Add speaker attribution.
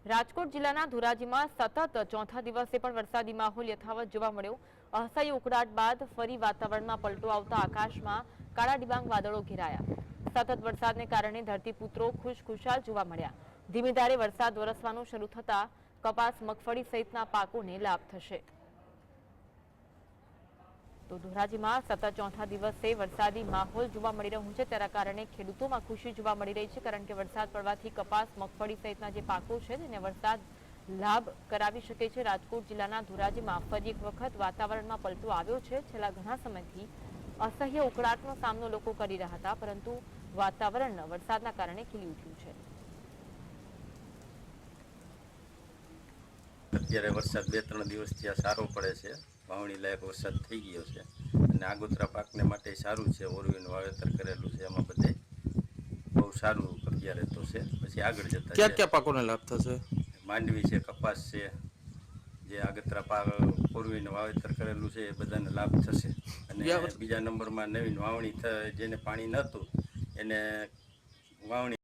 Speaker 1: રાજકોટ જિલ્લાના ધોરાજીમાં સતત ચોથા દિવસે પણ વરસાદી માહોલ યથાવત જોવા મળ્યો। અસહ્ય ઉકળાટ બાદ ફરી વાતાવરણમાં પલટો આવતા આકાશમાં કાળા ડિબાંગ વાદળો ઘેરાયા। સતત વરસાદને કારણે ધરતીપુત્રો ખુશખુશાલ જોવા મળ્યા। ધીમી ધારે વરસાદ વરસવાનું શરૂ થતા કપાસ, મગફળી સહિતના પાકોને લાભ થશે। તો ધોરાજીમાં સતત ચોથા દિવસે વરસાદી માહોલ જોવા મળી રહ્યો છે, તેના કારણે ખેડૂતોમાં ખુશી જોવા મળી રહી છે, કારણ કે વરસાદ પડવાથી કપાસ, મગફળી સહિતના જે પાકો છે તેને વરસાદ લાભ કરાવી શકે છે। રાજકોટ જિલ્લાના ધોરાજીમાં ફરી એક વખત વાતાવરણમાં પલટો આવ્યો છે। છેલ્લા ઘણા સમયથી અસહ્ય ઉકળાટનો સામનો લોકો કરી રહ્યા હતા, પરંતુ વાતાવરણ વરસાદના કારણે ખીલી ઉઠ્યું છે।
Speaker 2: અત્યારે વરસાદ 2-3 દિવસથી આ સારો પડે છે। વાવણી લાયક વરસાદ થઈ ગયો છે અને આગોતરા પાકને માટે સારું છે। ઓરવીનું વાવેતર કરેલું છે, એમાં બધે બહુ સારું અત્યારે તો છે। પછી આગળ જતા
Speaker 3: क्या क्या पाकों ने लाभ थशे?
Speaker 2: માંડવી છે, કપાસ છે, જે આગોતરા પાક ઓરવીનું વાવેતર કરેલું છે એ બધાને લાભ થશે। અને બીજા નંબરમાં નવીન વાવણી જેને પાણી નહોતું એને વાવણી